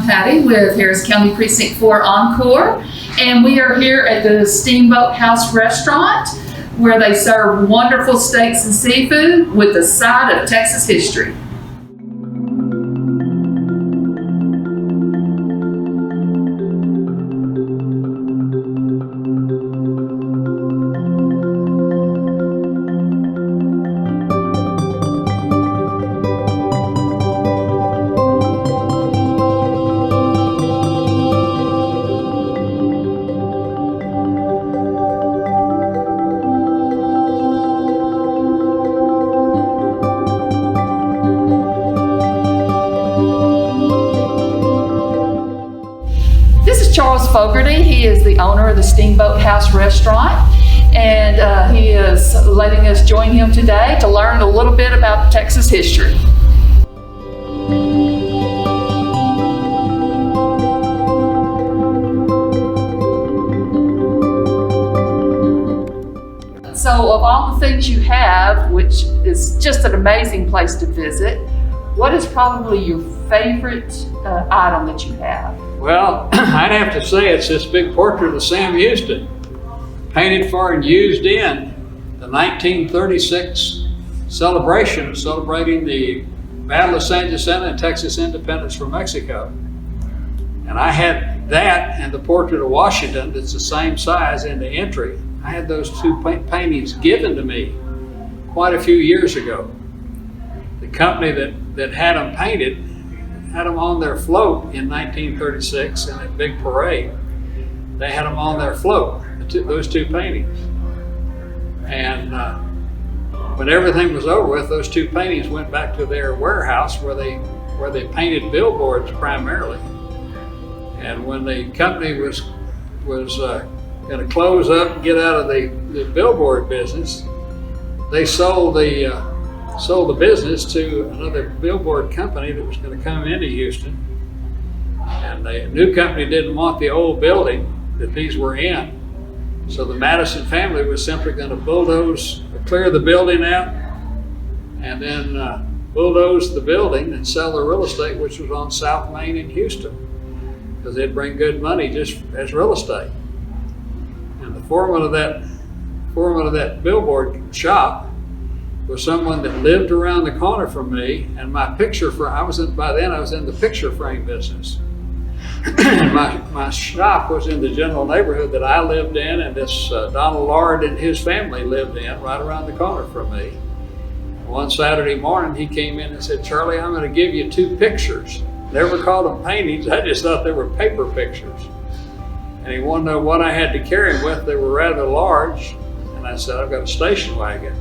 Patty with Harris County Precinct 4 Encore, and we are here at the Steamboat House Restaurant where they serve wonderful steaks and seafood with a side of Texas history. Fogarty. He is the owner of the Steamboat House Restaurant, and he is letting us join him today to learn a little bit about Texas history. So of all the things you have, which is just an amazing place to visit, what is probably your favorite item that you have? Well, I'd have to say it's this big portrait of Sam Houston, painted for and used in the 1936 celebration celebrating the Battle of San Jacinto and Texas independence from Mexico. And I had that and the portrait of Washington that's the same size in the entry. I had those two paintings given to me quite a few years ago. The company that had them painted had them on their float in 1936 in a big parade. They had them on their float, those two paintings. And when everything was over with, those two paintings went back to their warehouse where they painted billboards primarily. And when the company was going to close up and get out of the billboard business, they sold the business to another billboard company that was going to come into Houston. And the new company didn't want the old building that these were in. So the Madison family was simply going to bulldoze, clear the building out, and then bulldoze the building and sell the real estate, which was on South Main in Houston, because they'd bring good money just as real estate. And the foreman of that billboard shop was someone that lived around the corner from me, and by then I was in the picture frame business. And my shop was in the general neighborhood that I lived in, and this Donald Lard and his family lived in right around the corner from me. One Saturday morning he came in and said, "Charlie, I'm going to give you two pictures." Never called them paintings, I just thought they were paper pictures. And he wanted to know what I had to carry them with. They were rather large, and I said, "I've got a station wagon."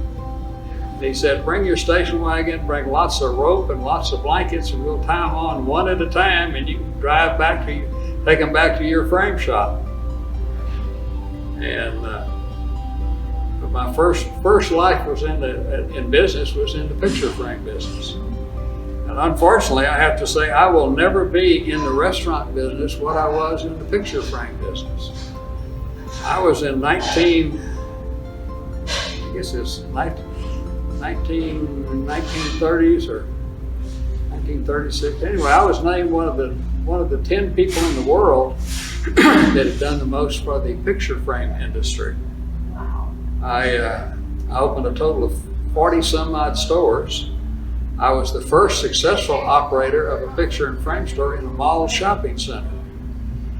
And he said, "Bring your station wagon, bring lots of rope and lots of blankets, and we'll tie them on one at a time, and you can take them back to your frame shop." And but my first life was in business was in the picture frame business. And unfortunately, I have to say, I will never be in the restaurant business what I was in the picture frame business. I was in 1930s or 1936. Anyway, I was named one of the 10 people in the world that had done the most for the picture frame industry. I opened a total of 40 some odd stores. I was the first successful operator of a picture and frame store in a mall shopping center.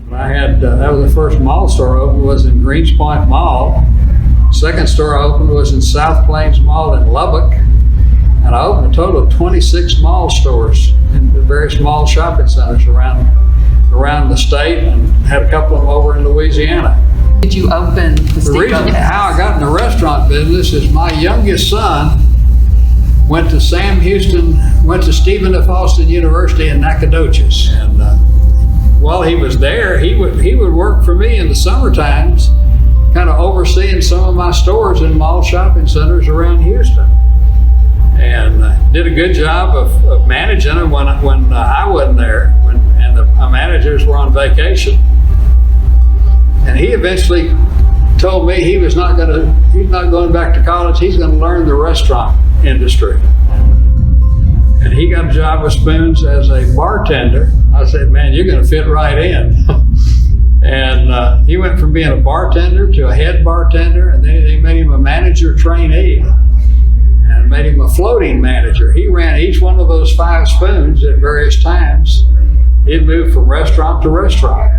That was the first mall store I opened was in Greenspoint Mall. Second store I opened was in South Plains Mall in Lubbock. And I opened a total of 26 mall stores in the various mall shopping centers around the state, and had a couple of them over in Louisiana. Did you open the reason how I got in the restaurant business is my youngest son went to Stephen F. Austin University in Nacogdoches. And while he was there, he would work for me in the summer times, kind of overseeing some of my stores in mall shopping centers around Houston. And did a good job of managing them when I wasn't there, my managers were on vacation. And he eventually told me he's not going back to college, he's going to learn the restaurant industry. And he got a job with Spoons as a bartender. I said, man, you're going to fit right in. And he went from being a bartender to a head bartender, and then they made him a manager trainee and made him a floating manager. He ran each one of those 5 spoons at various times. He'd moved from restaurant to restaurant.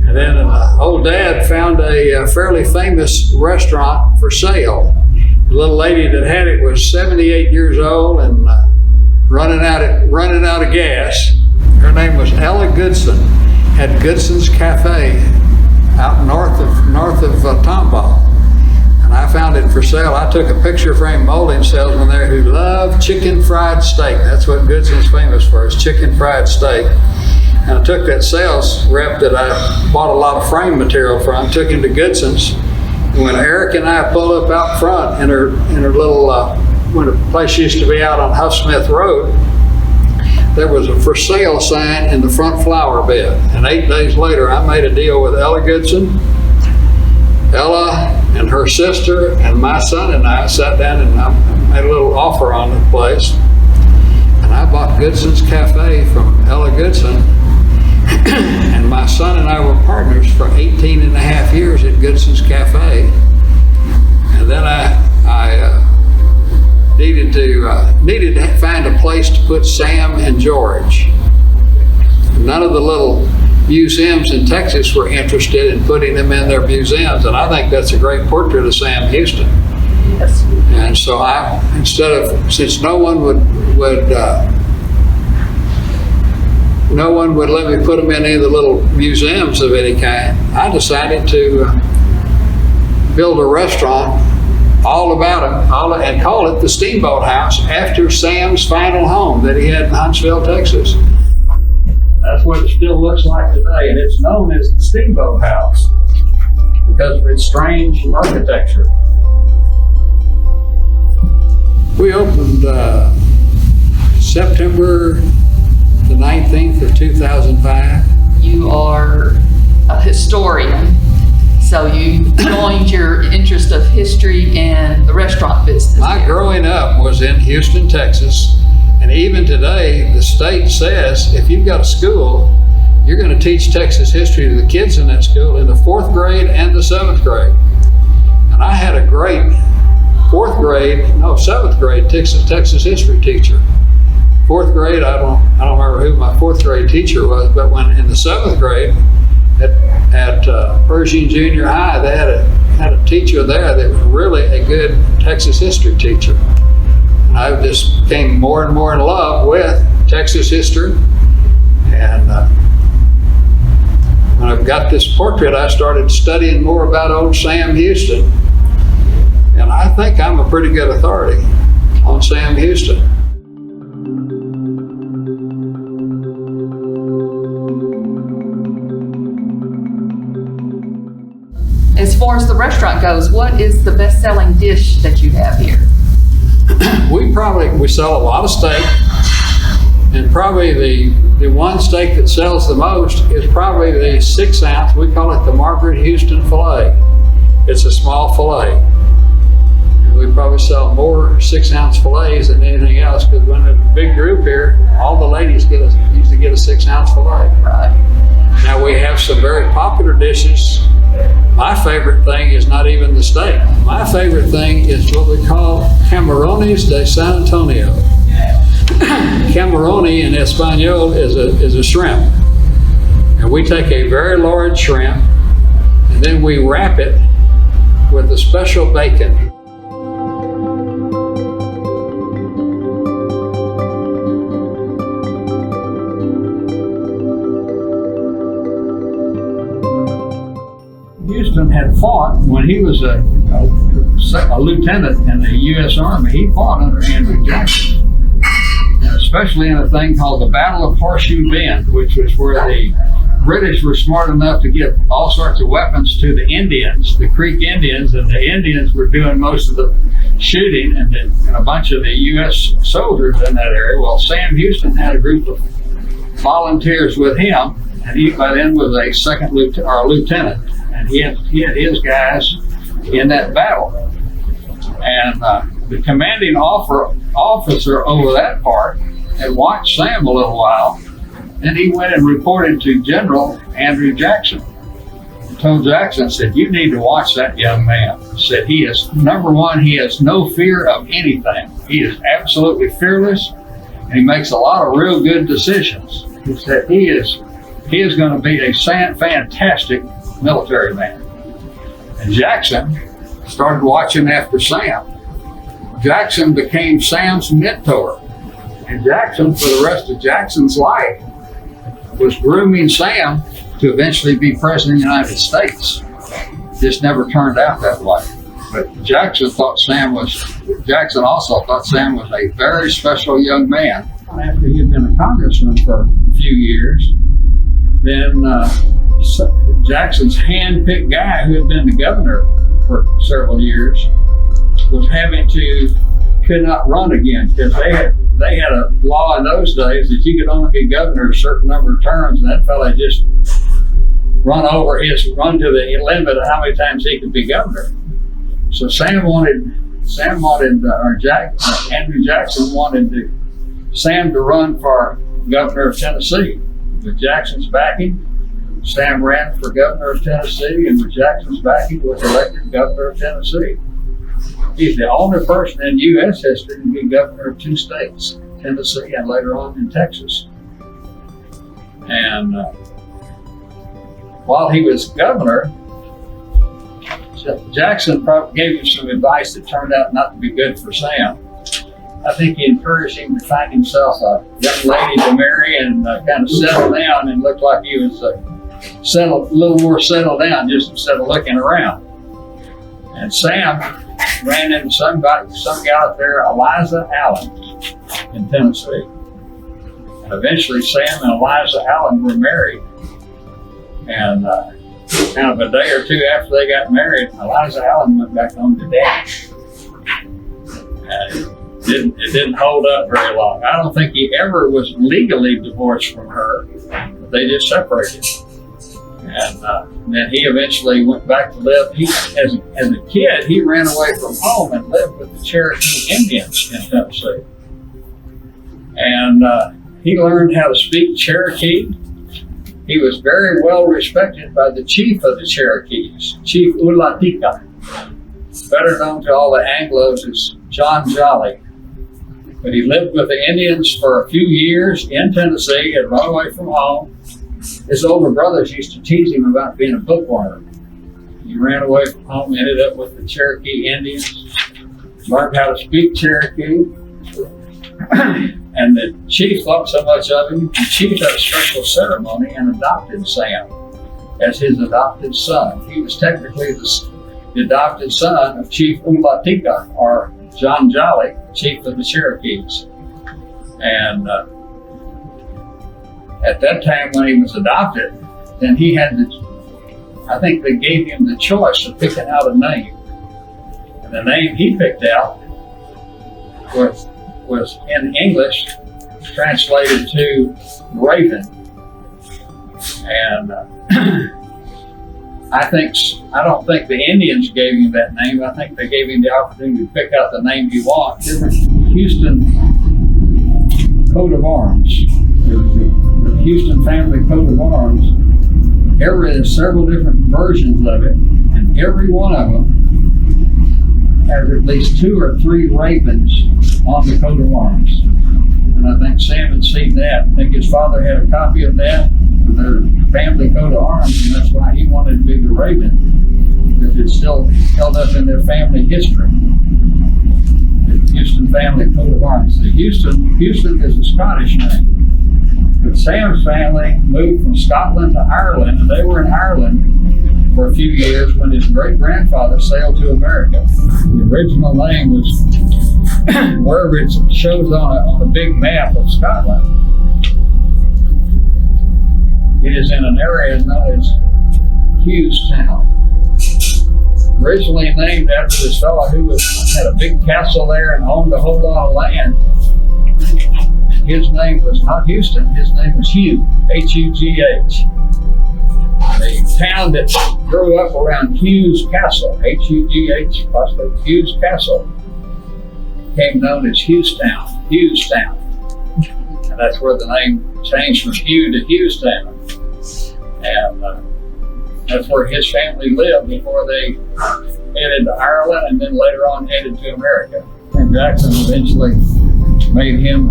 And then old Dad found a fairly famous restaurant for sale. The little lady that had it was 78 years old and running out of gas. Her name was Ella Goodson. Had Goodson's Cafe out north of Tomball. And I found it for sale. I took a picture frame molding salesman there who loved chicken fried steak. That's what Goodson's famous for, is chicken fried steak. And I took that sales rep that I bought a lot of frame material from, took him to Goodson's. And when Eric and I pulled up out front in her little, when the place used to be out on Huffsmith Road, there was a for sale sign in the front flower bed. And 8 days later, I made a deal with Ella Goodson. Ella and her sister and my son and I sat down and I made a little offer on the place. And I bought Goodson's Cafe from Ella Goodson. And my son and I were partners for 18 and a half years at Goodson's Cafe. And then I needed to find a place to put Sam and George. None of the little museums in Texas were interested in putting them in their museums, and I think that's a great portrait of Sam Houston. Yes. And so since no one would let me put them in any of the little museums of any kind, I decided to build a restaurant all about him, and call it the Steamboat House, after Sam's final home that he had in Huntsville, Texas. That's what it still looks like today, and it's known as the Steamboat House because of its strange architecture. We opened September the 19th of 2005. You are a historian, so you joined your interest of history and the restaurant business. My growing up was in Houston, Texas, and even today the state says if you've got a school, you're going to teach Texas history to the kids in that school in the 4th grade and the 7th grade. And I had a great 7th grade Texas history teacher. 4th grade, I don't remember who my 4th grade teacher was, but when in the 7th grade at Pershing Junior High, they had a teacher there that was really a good Texas history teacher. And I just became more and more in love with Texas history. And when I've got this portrait, I started studying more about old Sam Houston. And I think I'm a pretty good authority on Sam Houston. As far as the restaurant goes, what is the best-selling dish that you have here? We sell a lot of steak, and probably the one steak that sells the most is probably the 6-ounce. We call it the Margaret Houston filet. It's a small filet. We probably sell more 6-ounce fillets than anything else, because when there's a big group here, all the ladies usually get a 6-ounce filet. Right. Now we have some very popular dishes. My favorite thing is not even the steak. My favorite thing is what we call camarones de San Antonio. Camaroni in Espanol is a shrimp. And we take a very large shrimp and then we wrap it with a special bacon. Houston had fought when he was a lieutenant in the U.S. Army. He fought under Andrew Jackson, especially in a thing called the Battle of Horseshoe Bend, which was where the British were smart enough to get all sorts of weapons to the Indians, the Creek Indians, and the Indians were doing most of the shooting, and a bunch of the U.S. soldiers in that area. Well, Sam Houston had a group of volunteers with him, and he by then was a lieutenant. And he had his guys in that battle. And the commanding officer over that part had watched Sam a little while Then he went and reported to General Andrew Jackson. He told Jackson, said, you need to watch that young man. He said, he is, number one, he has no fear of anything. He is absolutely fearless, and he makes a lot of real good decisions. He said, he is going to be a fantastic military man. And Jackson started watching after Sam. Jackson became Sam's mentor. And Jackson, for the rest of Jackson's life, was grooming Sam to eventually be president of the United States. Just never turned out that way. But Jackson also thought Sam was a very special young man. After he had been a congressman for a few years, then Jackson's hand-picked guy, who had been the governor for several years, could not run again, because they had a law in those days that you could only be governor a certain number of terms, and that fella just run to the limit of how many times he could be governor. So Andrew Jackson wanted Sam to run for governor of Tennessee. With Jackson's backing, Sam ran for governor of Tennessee, and with Jackson's backing was elected governor of Tennessee. He's the only person in U.S. history to be governor of two states, Tennessee and later on in Texas. And while he was governor, Jackson gave him some advice that turned out not to be good for Sam. I think he encouraged him to find himself a young lady to marry and kind of settle down, and looked like he was a little more settled down, just instead of looking around. And Sam ran into some guy out there, Eliza Allen, in Tennessee. And eventually Sam and Eliza Allen were married. And kind of a day or two after they got married, Eliza Allen went back home to dad. And it didn't hold up very long. I don't think he ever was legally divorced from her, but they just separated. And then he eventually went back to live. As a kid, he ran away from home and lived with the Cherokee Indians in Tennessee. And he learned how to speak Cherokee. He was very well respected by the chief of the Cherokees, Chief Ulatika, better known to all the Anglos as John Jolly. But he lived with the Indians for a few years in Tennessee, had run away from home. His older brothers used to tease him about being a bookworm. He ran away from home, ended up with the Cherokee Indians, learned how to speak Cherokee. And the chief thought so much of him, the chief had a special ceremony and adopted Sam as his adopted son. He was technically the adopted son of Chief Ulatika, or John Jolly, chief of the Cherokees. And at that time when he was adopted, then he had I think they gave him the choice of picking out a name. And the name he picked out was in English translated to Raven. And I don't think the Indians gave him that name. I think they gave him the opportunity to pick out the name he wants. Houston coat of arms. The Houston family coat of arms. There's several different versions of it, and every one of them has at least 2 or 3 ravens on the coat of arms. And I think Sam had seen that. I think his father had a copy of that, their family coat of arms, and that's why he wanted to be the Raven, because it's still held up in their family history. The Houston family coat of arms. The Houston is a Scottish name. But Sam's family moved from Scotland to Ireland, and they were in Ireland for a few years when his great-grandfather sailed to America. The original name was wherever it shows on a big map of Scotland. It is in an area known as Hughestown. Originally named after this fellow who had a big castle there and owned a whole lot of land. His name was not Houston, his name was Hugh, H-U-G-H. The town that grew up around Hugh's Castle, H-U-G-H, possibly Hugh's Castle, became known as Hughestown. and that's where the name changed from Hugh to Hughes Salmon. And that's where his family lived before they headed to Ireland and then later on headed to America. And Jackson eventually made him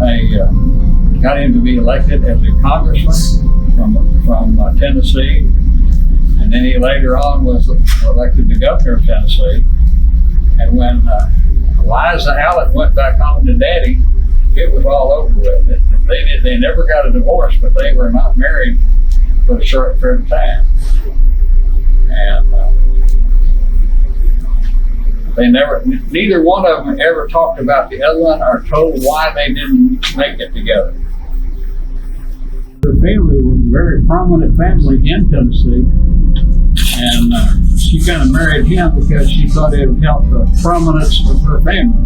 got him to be elected as a congressman from Tennessee. And then he later on was elected the governor of Tennessee. And when Eliza Allen went back home to Daddy, it was all over with. They never got a divorce, but they were not married for a short period of time. And neither one of them ever talked about the other one or told why they didn't make it together. Her family was a very prominent family in Tennessee, and she kind of married him because she thought it would help the prominence of her family,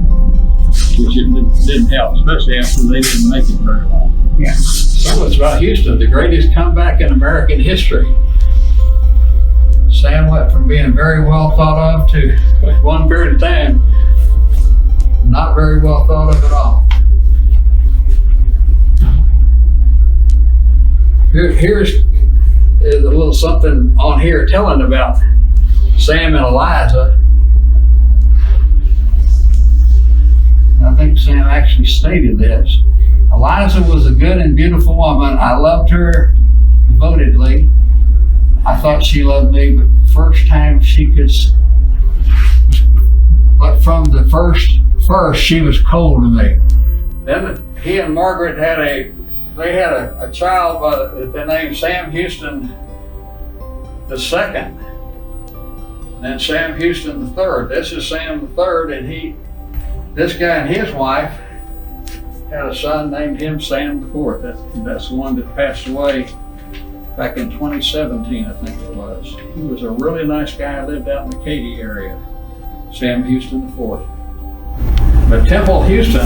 which it didn't help, especially after they didn't make it very long. Yeah. So it's about Houston, the greatest comeback in American history. Sam went from being very well thought of to, one period of time, not very well thought of at all. Here's a little something on here telling about Sam and Eliza. I think Sam actually stated this. Eliza was a good and beautiful woman. I loved her devotedly. I thought she loved me, but the first time but from the first, she was cold to me. Then he and Margaret had a child by the name Sam Houston II, and then Sam Houston III. This is Sam III, and this guy and his wife had a son named him Sam IV. That's the one that passed away back in 2017, I think it was. He was a really nice guy, lived out in the Katy area, Sam Houston IV. But Temple Houston,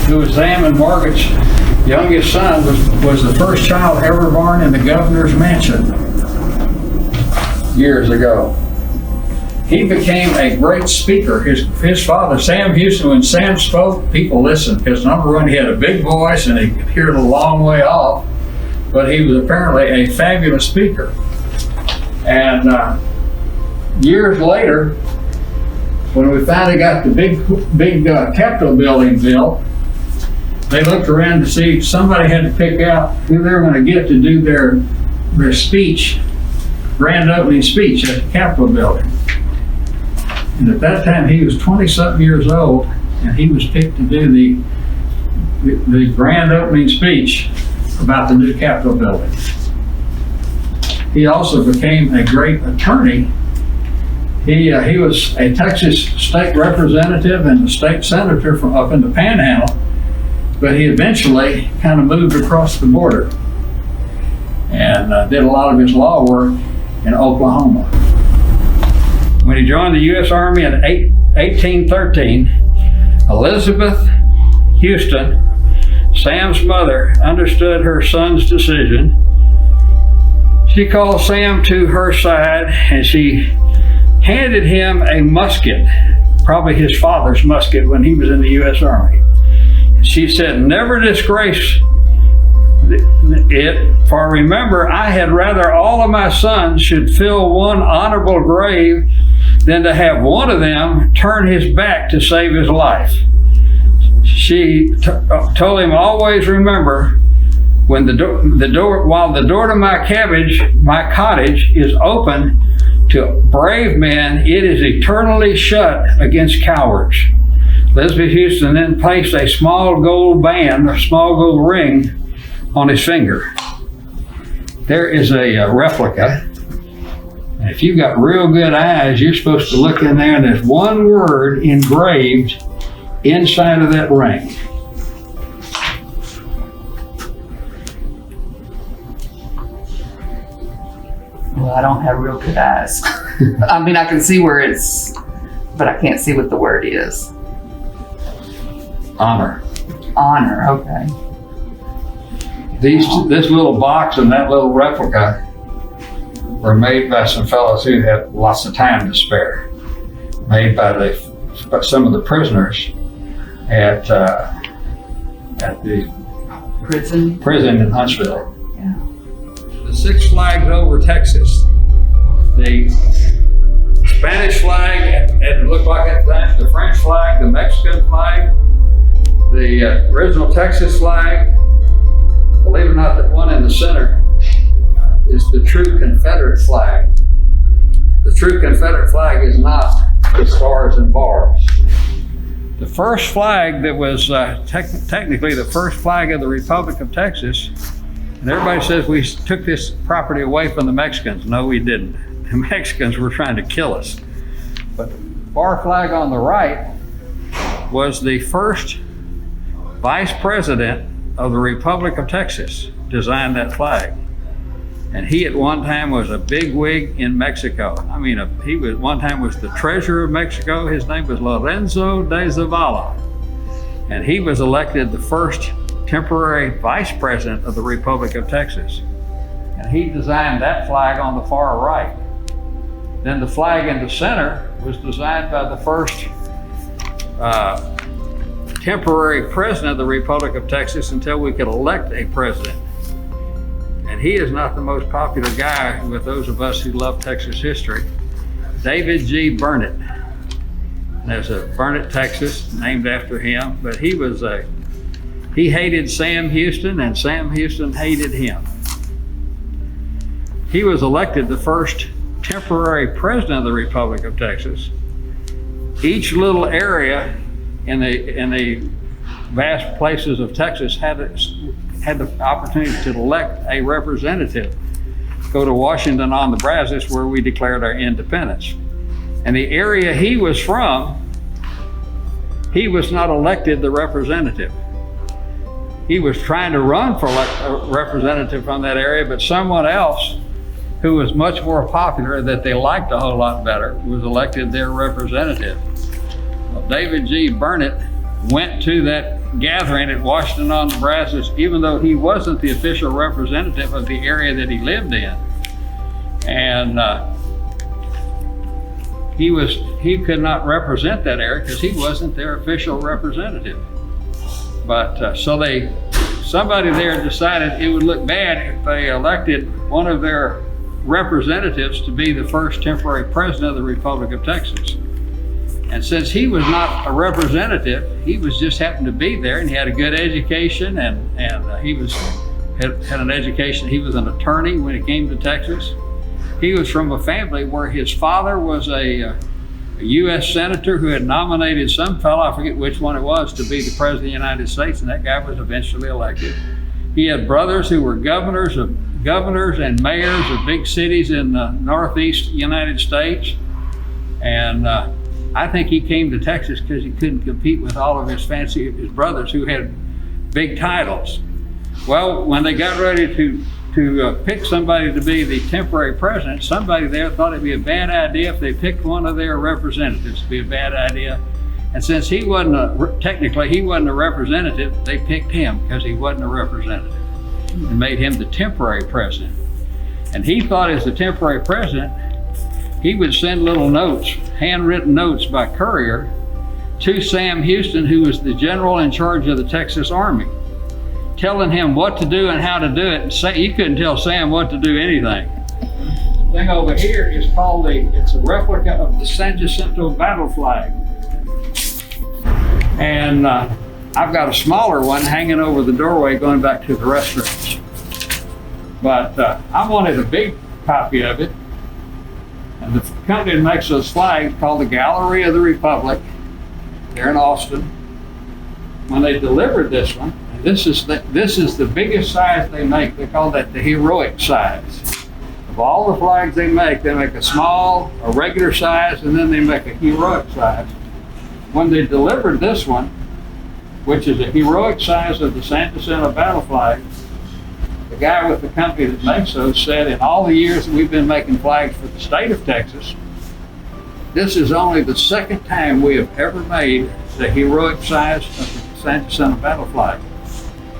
who was Sam and Margaret's youngest son, was the first child ever born in the governor's mansion years ago. He became a great speaker. His father, Sam Houston, when Sam spoke, people listened, because number one, he had a big voice and he could hear it a long way off, but he was apparently a fabulous speaker. And years later, when we finally got the big Capitol building built, they looked around to see, somebody had to pick out who they were going to get to do their speech, grand opening speech at the Capitol building. And at that time, he was 20-something years old, and he was picked to do the grand opening speech about the new Capitol building. He also became a great attorney. He was a Texas state representative and a state senator from up in the Panhandle, but he eventually kind of moved across the border and did a lot of his law work in Oklahoma. When he joined the U.S. Army in 1813, Elizabeth Houston, Sam's mother, understood her son's decision. She called Sam to her side and she handed him a musket, probably his father's musket when he was in the U.S. Army. She said, "Never disgrace it, for remember, I had rather all of my sons should fill one honorable grave than to have one of them turn his back to save his life." She told him, "Always remember, when while the door to my cottage is open to brave men, it is eternally shut against cowards." Elizabeth Houston then placed a small gold band, a small gold ring, on his finger. There is a replica. And if you've got real good eyes, you're supposed to look in there, and there's one word engraved inside of that ring. Well, I don't have real good eyes. I mean, I can see where it's, but I can't see what the word is. Honor. Honor, okay. This little box and that little replica were made by some fellows who had lots of time to spare. Made by some of the prisoners at the Prison. in Huntsville. Yeah. The 6 flags over Texas. The Spanish flag, it looked like at the time, the French flag, the Mexican flag, the original Texas flag. Believe it or not, the one in the center is the true Confederate flag. The true Confederate flag is not the stars and bars. The first flag that was technically the first flag of the Republic of Texas, and everybody says we took this property away from the Mexicans. No, we didn't. The Mexicans were trying to kill us. But the bar flag on the right was the first vice president of the Republic of Texas designed that flag. And he at one time was a big wig in Mexico. I mean, he was one time was the treasurer of Mexico. His name was Lorenzo de Zavala. And he was elected the first temporary vice president of the Republic of Texas. And he designed that flag on the far right. Then the flag in the center was designed by the first temporary president of the Republic of Texas until we could elect a president. And he is not the most popular guy with those of us who love Texas history. David G. Burnett. There's a Burnett, Texas, named after him, but he hated Sam Houston and Sam Houston hated him. He was elected the first temporary president of the Republic of Texas. Each little area in the vast places of Texas had the opportunity to elect a representative. Go to Washington on the Brazos where we declared our independence. And the area he was from, he was not elected the representative. He was trying to run for a representative from that area, but someone else who was much more popular that they liked a whole lot better was elected their representative. Well, David G. Burnett went to that gathering at Washington on the Brazos, even though he wasn't the official representative of the area that he lived in. And he could not represent that area because he wasn't their official representative. But somebody there decided it would look bad if they elected one of their representatives to be the first temporary president of the Republic of Texas. And since he was not a representative, he was just happened to be there, and he had a good education, and he had an education. He was an attorney when he came to Texas. He was from a family where his father was a U.S. senator who had nominated some fellow, I forget which one it was, to be the president of the United States, and that guy was eventually elected. He had brothers who were governors and mayors of big cities in the Northeast United States, and I think he came to Texas because he couldn't compete with all of his brothers who had big titles. Well, when they got ready to pick somebody to be the temporary president, somebody there thought it'd be a bad idea if they picked one of their representatives. It'd be a bad idea. And since he wasn't technically he wasn't a representative, they picked him because he wasn't a representative and made him the temporary president. And he thought as the temporary president, he would send little notes, handwritten notes by courier, to Sam Houston, who was the general in charge of the Texas Army, telling him what to do and how to do it. And you couldn't tell Sam what to do anything. The thing over here is it's a replica of the San Jacinto battle flag. And I've got a smaller one hanging over the doorway going back to the restrooms. But I wanted a big copy of it. And the company that makes those flags, called the Gallery of the Republic, they're in Austin. When they delivered this one, and this is the biggest size they make. They call that the heroic size. Of all the flags they make a small, a regular size, and then they make a heroic size. When they delivered this one, which is a heroic size of the San Jacinto battle flag, the guy with the company that makes those said, in all the years that we've been making flags for the state of Texas, this is only the second time we have ever made the heroic size of the San Jacinto battle flag.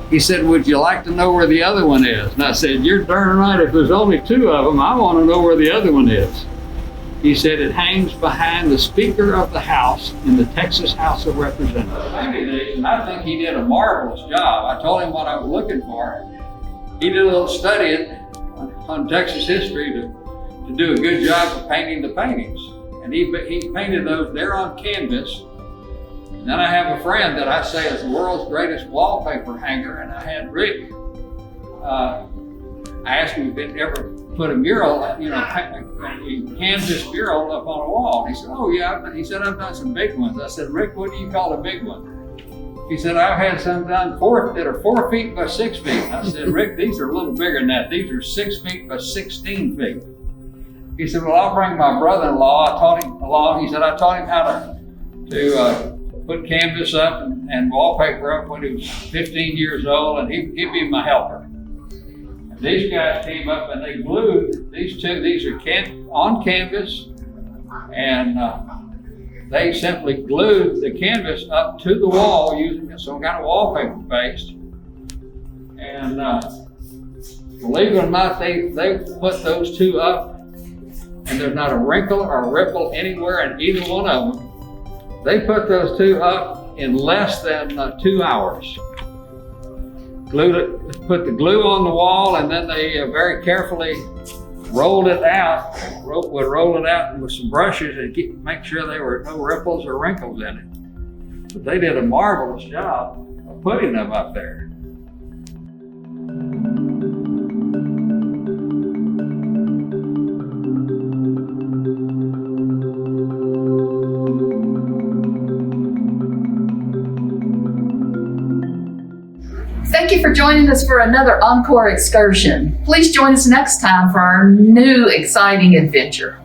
He said, would you like to know where the other one is? And I said, you're darn right, if there's only two of them, I want to know where the other one is. He said it hangs behind the Speaker of the House in the Texas House of Representatives. And I think he did a marvelous job. I told him what I was looking for. He did a little studying on Texas history to do a good job of painting the paintings. And he painted those there on canvas. And then I have a friend that I say is the world's greatest wallpaper hanger, and I had Rick, I asked him if he'd ever put a mural, a canvas mural up on a wall. And he said, oh yeah, he said, I've done some big ones. I said, Rick, what do you call a big one? He said, I've had some done that are 4 feet by 6 feet. I said, Rick, these are a little bigger than that. These are 6 feet by 16 feet. He said, well, I'll bring my brother-in-law. I taught him along. He said, I taught him how to put canvas up and wallpaper up when he was 15 years old, and he'd be my helper. These guys came up and they glued these two. These are on canvas, and they simply glued the canvas up to the wall using some kind of wallpaper paste. And believe it or not, they put those two up, and there's not a wrinkle or a ripple anywhere in either one of them. They put those two up in less than 2 hours. Glued it, put the glue on the wall, and then they very carefully rolled it out. Would roll it out with some brushes and make sure there were no ripples or wrinkles in it. But they did a marvelous job of putting them up there. Thank you for joining us for another Encore excursion. Please join us next time for our new exciting adventure.